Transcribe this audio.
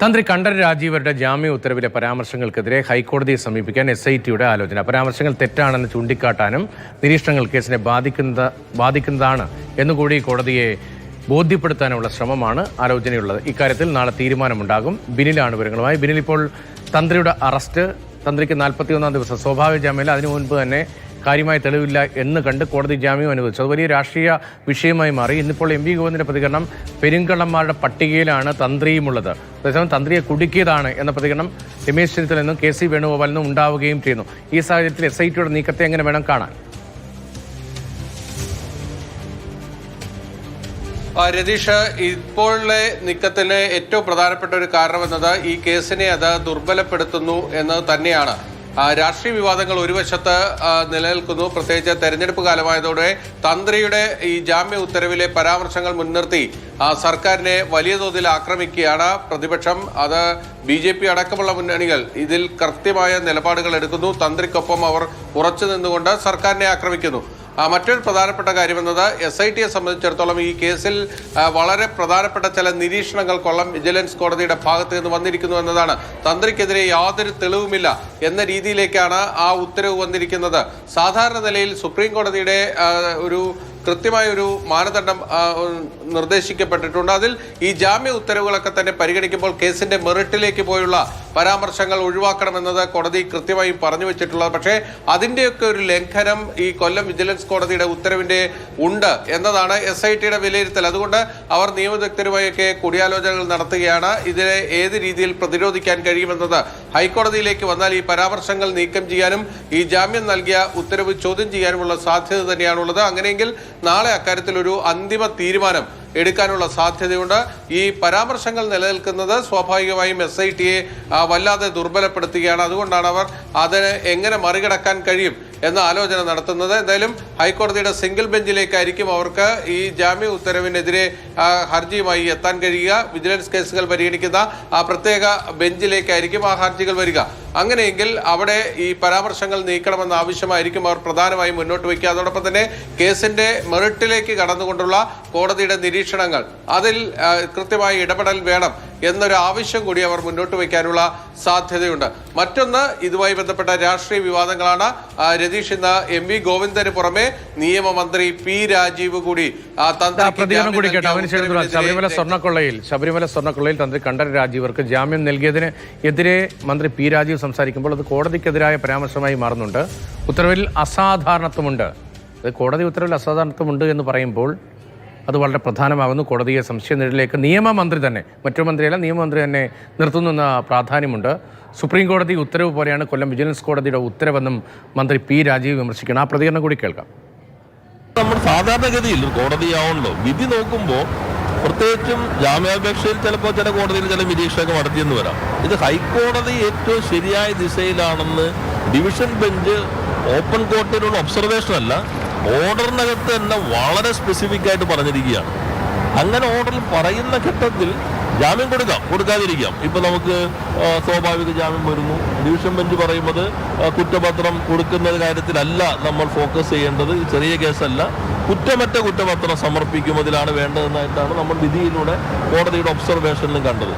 തന്ത്രി കണ്ഠര് രാജീവരുടെ ജാമ്യ ഉത്തരവിലെ പരാമർശങ്ങൾക്കെതിരെ ഹൈക്കോടതിയെ സമീപിക്കാൻ SITയുടെ ആലോചന. പരാമർശങ്ങൾ തെറ്റാണെന്ന് ചൂണ്ടിക്കാട്ടാനും നിരീക്ഷണങ്ങൾ കേസിനെ ബാധിക്കുന്നതാണ് എന്നുകൂടി കോടതിയെ ബോധ്യപ്പെടുത്താനുള്ള ശ്രമമാണ് ആലോചനയുള്ളത്. ഇക്കാര്യത്തിൽ നാളെ തീരുമാനമുണ്ടാകും. ബിനിലാണ് വിവരങ്ങളുമായി. ബിനിൽ, ഇപ്പോൾ തന്ത്രിയുടെ അറസ്റ്റ്, തന്ത്രിക്ക് 41-ാം ദിവസം സ്വാഭാവിക ജാമ്യമില്ല, അതിനു മുൻപ് തന്നെ കാര്യമായ തെളിവില്ല എന്ന് കണ്ട് കോടതി ജാമ്യം അനുവദിച്ചു. അത് വലിയ രാഷ്ട്രീയ വിഷയമായി മാറി. ഇന്നിപ്പോൾ MV ഗോവിന്ദന്റെ പ്രതികരണം, പെരുങ്കള്ളന്മാരുടെ പട്ടികയിലാണ് തന്ത്രിയുമുള്ളത്, അതേസമയം തന്ത്രിയെ കുടുക്കിയതാണ് എന്ന പ്രതികരണം രമേശ് ചെന്നിത്തലയിൽ നിന്നും KC വേണുഗോപാലിൽ നിന്നും ഉണ്ടാവുകയും ചെയ്യുന്നു. ഈ സാഹചര്യത്തിൽ SITയുടെ നീക്കത്തെ എങ്ങനെ വേണം കാണാൻ? രതീഷ്, ഇപ്പോഴത്തെ നീക്കത്തിന് ഏറ്റവും പ്രധാനപ്പെട്ട ഒരു കാരണമെന്നത് ഈ കേസിനെ അത് ദുർബലപ്പെടുത്തുന്നു എന്ന് തന്നെയാണ്. രാഷ്ട്രീയ വിവാദങ്ങൾ ഒരു വശത്ത് നിലനിൽക്കുന്നു. പ്രത്യേകിച്ച് തെരഞ്ഞെടുപ്പ് കാലമായതോടെ തന്ത്രിയുടെ ഈ ജാമ്യ ഉത്തരവിലെ പരാമർശങ്ങൾ മുൻനിർത്തി സർക്കാരിനെ വലിയ തോതിൽ ആക്രമിക്കുകയാണ് പ്രതിപക്ഷം. അത് BJP അടക്കമുള്ള മുന്നണികൾ ഇതിൽ കൃത്യമായ നിലപാടുകൾ എടുക്കുന്നു. തന്ത്രിക്കൊപ്പം അവർ ഉറച്ചു നിന്നുകൊണ്ട് സർക്കാരിനെ ആക്രമിക്കുന്നു. മറ്റൊരു പ്രധാനപ്പെട്ട കാര്യമെന്നത് SITയെ സംബന്ധിച്ചിടത്തോളം ഈ കേസിൽ വളരെ പ്രധാനപ്പെട്ട ചില നിരീക്ഷണങ്ങൾ കൊല്ലം വിജിലൻസ് കോടതിയുടെ ഭാഗത്ത് നിന്ന് വന്നിരിക്കുന്നു എന്നതാണ്. തന്ത്രിക്കെതിരെ യാതൊരു തെളിവുമില്ല എന്ന രീതിയിലേക്കാണ് ആ ഉത്തരവ് വന്നിരിക്കുന്നത്. സാധാരണ നിലയിൽ സുപ്രീം കോടതിയുടെ ഒരു കൃത്യമായ ഒരു മാനദണ്ഡം നിർദ്ദേശിക്കപ്പെട്ടിട്ടുണ്ട്. അതിൽ ഈ ജാമ്യ ഉത്തരവുകളൊക്കെ തന്നെ പരിഗണിക്കുമ്പോൾ കേസിന്റെ മെറിറ്റിലേക്ക് പോയുള്ള പരാമർശങ്ങൾ ഒഴിവാക്കണമെന്നത് കോടതി കൃത്യമായി പറഞ്ഞു വെച്ചിട്ടുള്ളത്. പക്ഷേ അതിൻ്റെയൊക്കെ ഒരു ലംഘനം ഈ കൊല്ലം വിജിലൻസ് കോടതിയുടെ ഉത്തരവിന്റെ ഉണ്ട് എന്നതാണ് SITയുടെ വിലയിരുത്തൽ. അതുകൊണ്ട് അവർ നിയമവിദഗ്ധരുമായൊക്കെ കൂടിയാലോചനകൾ നടത്തുകയാണ്. ഇതിനെ ഏത് രീതിയിൽ പ്രതിരോധിക്കാൻ കഴിയുമെന്നത് ഹൈക്കോടതിയിലേക്ക് വന്നാൽ ഈ പരാമർശങ്ങൾ നീക്കം ചെയ്യാനും ഈ ജാമ്യം നൽകിയ ഉത്തരവ് ചോദ്യം ചെയ്യാനുമുള്ള സാധ്യത തന്നെയാണുള്ളത്. അങ്ങനെയെങ്കിൽ നാളെ അക്കാര്യത്തിൽ ഒരു അന്തിമ തീരുമാനം എടുക്കാനുള്ള സാധ്യതയുണ്ട്. ഈ പരാമർശങ്ങൾ നിലനിൽക്കുന്നത് സ്വാഭാവികമായും SITയെ വല്ലാതെ ദുർബലപ്പെടുത്തുകയാണ്. അതുകൊണ്ടാണ് അവർ അതിനെ എങ്ങനെ മറികടക്കാൻ കഴിയും എന്ന ആലോചന നടത്തുന്നത്. എന്തായാലും ഹൈക്കോടതിയുടെ സിംഗിൾ ബെഞ്ചിലേക്കായിരിക്കും അവർക്ക് ഈ ജാമ്യ ഉത്തരവിനെതിരെ ഹർജിയുമായി എത്താൻ കഴിയുക. വിജിലൻസ് കേസുകൾ പരിഗണിക്കുന്ന ആ പ്രത്യേക ബെഞ്ചിലേക്കായിരിക്കും ആ ഹർജികൾ വരിക. അങ്ങനെയെങ്കിൽ അവിടെ ഈ പരാമർശങ്ങൾ നീക്കണമെന്ന ആവശ്യമായിരിക്കും അവർ പ്രധാനമായും മുന്നോട്ട് വയ്ക്കുക. അതോടൊപ്പം തന്നെ കേസിന്റെ മെറിറ്റിലേക്ക് കടന്നുകൊണ്ടുള്ള കോടതിയുടെ നിരീക്ഷണങ്ങൾ, അതിൽ കൃത്യമായ ഇടപെടൽ വേണം എന്നൊരു ആവശ്യം കൂടി അവർ മുന്നോട്ട് വയ്ക്കാനുള്ള സാധ്യതയുണ്ട്. മറ്റൊന്ന് ഇതുമായി ബന്ധപ്പെട്ട രാഷ്ട്രീയ വിവാദങ്ങളാണ്. രതീഷ്, ഇന്ന് MV ഗോവിന്ദന് പുറമെ നിയമമന്ത്രി P രാജീവ് കൂടി ശബരിമല സ്വർണ്ണക്കൊള്ളയിൽ തന്ത്രി കണ്ഠര് രാജീവർക്ക് ജാമ്യം നൽകിയതിന് എതിരെ മന്ത്രി P രാജീവ് സംസാരിക്കുമ്പോൾ അത് കോടതിക്കെതിരായ പരാമർശമായി മാറുന്നുണ്ട്. ഉത്തരവിൽ അസാധാരണത്വമുണ്ട്. അത് കോടതി ഉത്തരവിൽ അസാധാരണത്വമുണ്ട് എന്ന് പറയുമ്പോൾ അത് വളരെ പ്രധാനമാകുന്നു. കോടതിയെ സംശയനിഴലിലേക്ക് നിയമമന്ത്രി തന്നെ, മറ്റൊരു മന്ത്രിയല്ല, നിയമമന്ത്രി തന്നെ നിർത്തുന്നുവെന്ന പ്രാധാന്യമുണ്ട്. സുപ്രീം കോടതി ഉത്തരവ് പോലെയാണ് കൊല്ലം വിജിലൻസ് കോടതിയുടെ ഉത്തരവെന്നും മന്ത്രി P രാജീവ് വിമർശിക്കണം. ആ പ്രതികരണം കൂടി കേൾക്കാം. നമ്മൾ സാധാരണഗതിയിൽ കോടതിയാവുന്നല്ലോ വിധി നോക്കുമ്പോൾ, പ്രത്യേകിച്ചും ജാമ്യാപേക്ഷയിൽ ചിലപ്പോൾ ചില കോടതിയിൽ ചില നിരീക്ഷണമൊക്കെ നടത്തിയെന്ന് വരാം. ഇത് ഹൈക്കോടതി ഏറ്റവും ശരിയായ ദിശയിലാണെന്ന് ഡിവിഷൻ ബെഞ്ച് ഓപ്പൺ കോർട്ടിലുള്ള ഒബ്സർവേഷൻ അല്ല, ഓർഡറിനകത്ത് തന്നെ വളരെ സ്പെസിഫിക് ആയിട്ട് പറഞ്ഞിരിക്കുകയാണ്. അങ്ങനെ ഓർഡറിൽ പറയുന്ന ഘട്ടത്തിൽ ജാമ്യം കൊടുക്കാതിരിക്കാം. ഇപ്പൊ നമുക്ക് സ്വാഭാവിക ജാമ്യം വരുന്നു. ഡിവിഷൻ ബെഞ്ച് പറയുന്നത് കുറ്റപത്രം കൊടുക്കുന്ന കാര്യത്തിലല്ല നമ്മൾ ഫോക്കസ് ചെയ്യേണ്ടത്, ചെറിയ കേസല്ല, കുറ്റമറ്റ കുറ്റപത്രം സമർപ്പിക്കുന്നതിലാണ് വേണ്ടതെന്നായിട്ടാണ് നമ്മൾ വിധിയിലൂടെ കോടതിയുടെ ഒബ്സർവേഷനിലും കണ്ടത്.